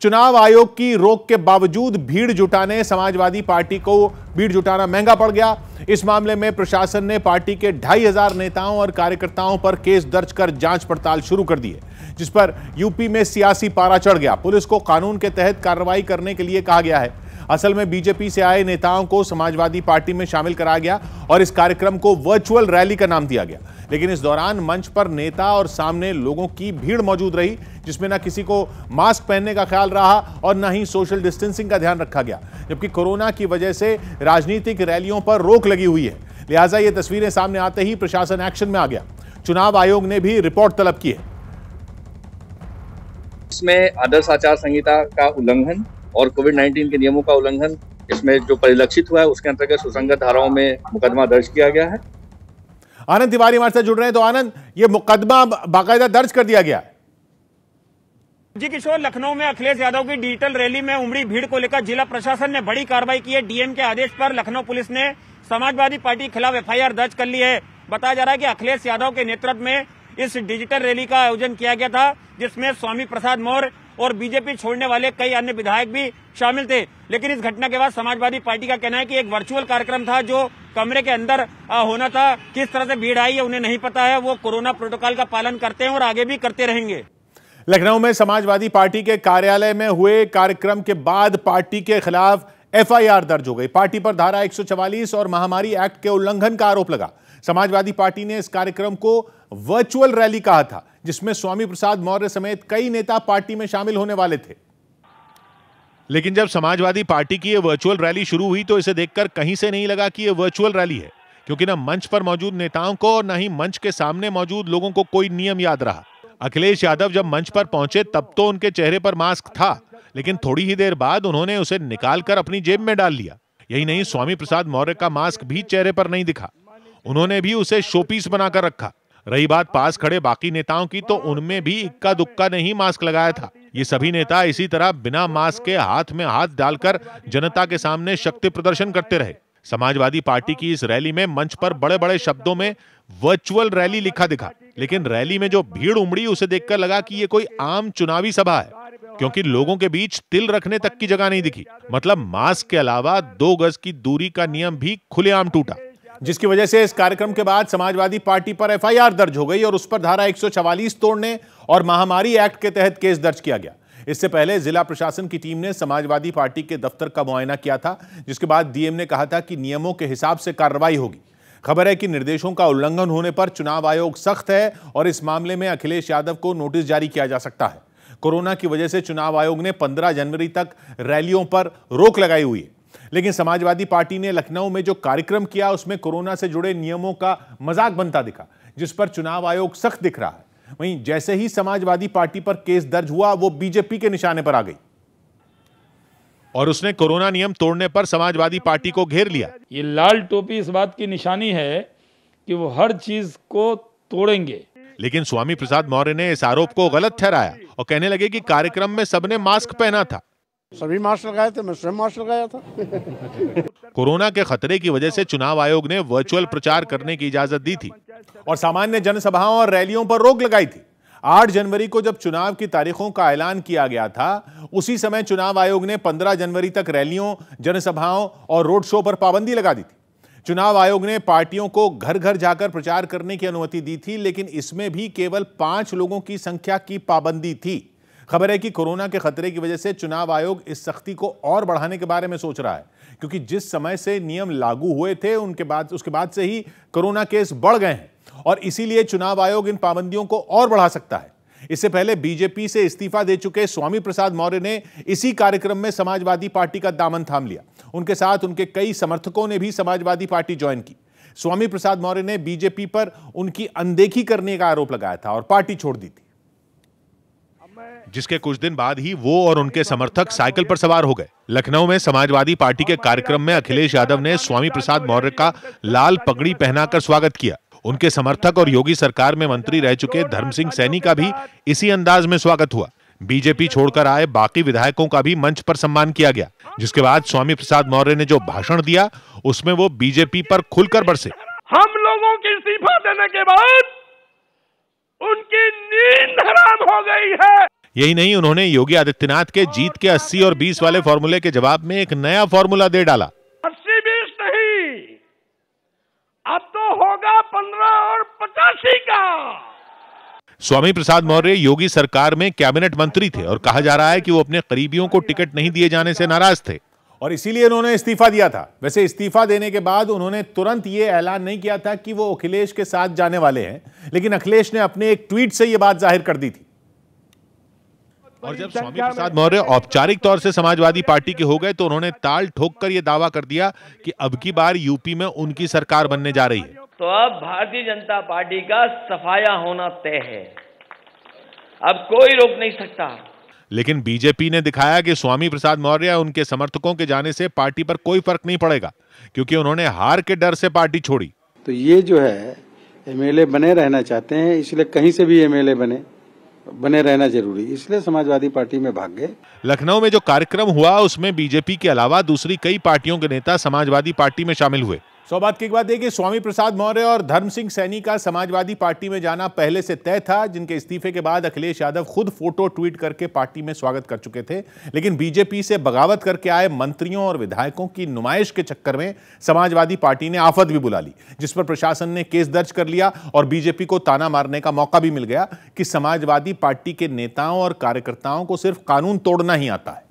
चुनाव आयोग की रोक के बावजूद भीड़ जुटाने समाजवादी पार्टी को भीड़ जुटाना महंगा पड़ गया। इस मामले में प्रशासन ने पार्टी के 2500 नेताओं और कार्यकर्ताओं पर केस दर्ज कर जांच पड़ताल शुरू कर दी है, जिस पर यूपी में सियासी पारा चढ़ गया। पुलिस को कानून के तहत कार्रवाई करने के लिए कहा गया है। असल में बीजेपी से आए नेताओं को समाजवादी पार्टी में शामिल कराया गया और इस कार्यक्रम को वर्चुअल रैली का नाम दिया गया। लेकिन इस दौरान मंच पर नेता और सामने लोगों की भीड़ मौजूद रही, जिसमें न किसी को मास्क पहनने का ख्याल रहा और न ही सोशल डिस्टेंसिंग का ध्यान रखा गया, जबकि कोरोना की वजह से राजनीतिक रैलियों पर रोक लगी हुई है। लिहाजा ये तस्वीरें सामने आते ही प्रशासन एक्शन में आ गया। चुनाव आयोग ने भी रिपोर्ट तलब की है। इसमें आदर्श आचार संहिता का उल्लंघन और कोविड-19 के नियमों का उल्लंघन इसमें जो परिलक्षित हुआ है, उसके अंतर्गत सुसंगत धाराओं में मुकदमा दर्ज किया गया है। आनंद तिवारी हमारे साथ जुड़ रहे हैं। तो आनंद, ये मुकदमा बाकायदा दर्ज कर दिया गया है? जी किशोर, लखनऊ में अखिलेश यादव की डिजिटल रैली में उमड़ी भीड़ को लेकर जिला प्रशासन ने बड़ी कार्रवाई की है। डीएम के आदेश पर लखनऊ पुलिस ने समाजवादी पार्टी के खिलाफ एफआईआर दर्ज कर ली है। बताया जा रहा है कि अखिलेश यादव के नेतृत्व में इस डिजिटल रैली का आयोजन किया गया था, जिसमें स्वामी प्रसाद मौर्य और बीजेपी छोड़ने वाले कई अन्य विधायक भी शामिल थे। लेकिन इस घटना के बाद समाजवादी पार्टी का कहना है कि एक वर्चुअल कार्यक्रम था जो कमरे के अंदर होना था। किस तरह से भीड़ आई है उन्हें नहीं पता है। वो कोरोना प्रोटोकॉल का पालन करते हैं और आगे भी करते रहेंगे। लखनऊ में समाजवादी पार्टी के कार्यालय में हुए कार्यक्रम के बाद पार्टी के खिलाफ एफआईआर दर्ज हो गई। पार्टी पर धारा 144 और महामारी एक्ट के उल्लंघन का आरोप लगा। समाजवादी पार्टी ने इस कार्यक्रम को वर्चुअल रैली कहा था, जिसमें स्वामी प्रसाद मौर्य समेत कई नेता पार्टी में शामिल होने वाले थे। लेकिन जब समाजवादी पार्टी की यह वर्चुअल रैली शुरू हुई तो इसे देखकर कहीं से नहीं लगा कि यह वर्चुअल रैली है, क्योंकि न मंच पर मौजूद नेताओं को और न ही मंच के सामने मौजूद लोगों को कोई नियम याद रहा। अखिलेश यादव जब मंच पर पहुंचे तब तो उनके चेहरे पर मास्क था, लेकिन थोड़ी ही देर बाद उन्होंने उसे निकालकर अपनी जेब में डाल लिया। यही नहीं, स्वामी प्रसाद मौर्य का मास्क भी चेहरे पर नहीं दिखा। उन्होंने भी उसे शोपीस बनाकर रखा। रही बात पास खड़े बाकी नेताओं की, तो उनमें भी इक्का दुक्का ने ही मास्क लगाया था। ये सभी नेता इसी तरह बिना मास्क के हाथ में हाथ डालकर जनता के सामने शक्ति प्रदर्शन करते रहे। समाजवादी पार्टी की इस रैली में मंच पर बड़े बड़े शब्दों में वर्चुअल रैली लिखा दिखा, लेकिन रैली में जो भीड़ उमड़ी उसे देखकर लगा कि ये कोई आम चुनावी सभा है, क्योंकि लोगों के बीच तिल रखने तक की जगह नहीं दिखी। मतलब मास्क के अलावा 2 गज की दूरी का नियम भी खुलेआम टूटा, जिसकी वजह से इस कार्यक्रम के बाद समाजवादी पार्टी पर एफआईआर दर्ज हो गई और उस पर धारा 144 तोड़ने और महामारी एक्ट के तहत केस दर्ज किया गया। इससे पहले जिला प्रशासन की टीम ने समाजवादी पार्टी के दफ्तर का मुआयना किया था, जिसके बाद डीएम ने कहा था कि नियमों के हिसाब से कार्रवाई होगी। खबर है कि निर्देशों का उल्लंघन होने पर चुनाव आयोग सख्त है और इस मामले में अखिलेश यादव को नोटिस जारी किया जा सकता है। कोरोना की वजह से चुनाव आयोग ने 15 जनवरी तक रैलियों पर रोक लगाई हुई है, लेकिन समाजवादी पार्टी ने लखनऊ में जो कार्यक्रम किया उसमें कोरोना से जुड़े नियमों का मजाक बनता दिखा, जिस पर चुनाव आयोग सख्त दिख रहा है। वहीं जैसे ही समाजवादी पार्टी पर केस दर्ज हुआ, वो बीजेपी के निशाने पर आ गई और उसने कोरोना नियम तोड़ने पर समाजवादी पार्टी को घेर लिया। ये लाल टोपी इस बात की निशानी है कि वो हर चीज को तोड़ेंगे। लेकिन स्वामी प्रसाद मौर्य ने इस आरोप को गलत ठहराया और कहने लगे कि कार्यक्रम में सबने मास्क पहना था। सभी मास्क लगाए थे, मैं स्वयं मास्क लगाया था। कोरोना के खतरे की वजह से चुनाव आयोग ने वर्चुअल प्रचार करने की इजाजत दी थी और सामान्य जनसभाओं और रैलियों पर रोक लगाई थी। 8 जनवरी को जब चुनाव की तारीखों का ऐलान किया गया था, उसी समय चुनाव आयोग ने 15 जनवरी तक रैलियों, जनसभाओं और रोड शो पर पाबंदी लगा दी थी। चुनाव आयोग ने पार्टियों को घर घर जाकर प्रचार करने की अनुमति दी थी, लेकिन इसमें भी केवल 5 लोगों की संख्या की पाबंदी थी। खबर है कि कोरोना के खतरे की वजह से चुनाव आयोग इस सख्ती को और बढ़ाने के बारे में सोच रहा है, क्योंकि जिस समय से नियम लागू हुए थे उसके बाद से ही कोरोना केस बढ़ गए हैं और इसीलिए चुनाव आयोग इन पाबंदियों को और बढ़ा सकता है। इससे पहले बीजेपी से इस्तीफा दे चुके स्वामी प्रसाद मौर्य ने इसी कार्यक्रम में समाजवादी पार्टी का दामन थाम लिया। उनके साथ उनके कई समर्थकों ने भी समाजवादी पार्टी ज्वाइन की। स्वामी प्रसाद मौर्य ने बीजेपी पर उनकी अनदेखी करने का आरोप लगाया था और पार्टी छोड़ दी थी, जिसके कुछ दिन बाद ही वो और उनके समर्थक साइकिल पर सवार हो गए। लखनऊ में समाजवादी पार्टी के कार्यक्रम में अखिलेश यादव ने स्वामी प्रसाद मौर्य का लाल पगड़ी पहनाकर स्वागत किया। उनके समर्थक और योगी सरकार में मंत्री रह चुके धर्म सिंह सैनी का भी इसी अंदाज में स्वागत हुआ। बीजेपी छोड़कर आए बाकी विधायकों का भी मंच पर सम्मान किया गया, जिसके बाद स्वामी प्रसाद मौर्य ने जो भाषण दिया उसमें वो बीजेपी पर खुलकर बरसे। हम लोगों की इस्तीफा देने के बाद उनकी नींद हराम हो गई है। यही नहीं, उन्होंने योगी आदित्यनाथ के जीत के 80 और 20 वाले फॉर्मूले के जवाब में एक नया फॉर्मूला दे डाला। 80-20 नहीं, अब तो होगा 15 और 85 का। स्वामी प्रसाद मौर्य योगी सरकार में कैबिनेट मंत्री थे और कहा जा रहा है कि वो अपने करीबियों को टिकट नहीं दिए जाने से नाराज थे और इसीलिए उन्होंने इस्तीफा दिया था। वैसे इस्तीफा देने के बाद उन्होंने तुरंत ये ऐलान नहीं किया था कि वो अखिलेश के साथ जाने वाले हैं, लेकिन अखिलेश ने अपने एक ट्वीट से यह बात जाहिर कर दी थी। और जब स्वामी प्रसाद मौर्य औपचारिक तौर से समाजवादी पार्टी के हो गए तो उन्होंने ताल ठोककर यह दावा कर दिया कि अब की बार यूपी में उनकी सरकार बनने जा रही है। तो अब भारतीय जनता पार्टी का सफाया होना तय है, अब कोई रोक नहीं सकता। लेकिन बीजेपी ने दिखाया कि स्वामी प्रसाद मौर्य उनके समर्थकों के जाने से पार्टी पर कोई फर्क नहीं पड़ेगा, क्योंकि उन्होंने हार के डर से पार्टी छोड़ी। तो ये जो है एमएलए बने रहना चाहते हैं, इसलिए कहीं से भी एमएलए बने रहना जरूरी, इसलिए समाजवादी पार्टी में भाग गए। लखनऊ में जो कार्यक्रम हुआ उसमें बीजेपी के अलावा दूसरी कई पार्टियों के नेता समाजवादी पार्टी में शामिल हुए। सौभाग्य की बात है कि स्वामी प्रसाद मौर्य और धर्म सिंह सैनी का समाजवादी पार्टी में जाना पहले से तय था, जिनके इस्तीफे के बाद अखिलेश यादव खुद फोटो ट्वीट करके पार्टी में स्वागत कर चुके थे। लेकिन बीजेपी से बगावत करके आए मंत्रियों और विधायकों की नुमाइश के चक्कर में समाजवादी पार्टी ने आफत भी बुला ली, जिस पर प्रशासन ने केस दर्ज कर लिया और बीजेपी को ताना मारने का मौका भी मिल गया कि समाजवादी पार्टी के नेताओं और कार्यकर्ताओं को सिर्फ कानून तोड़ना ही आता है।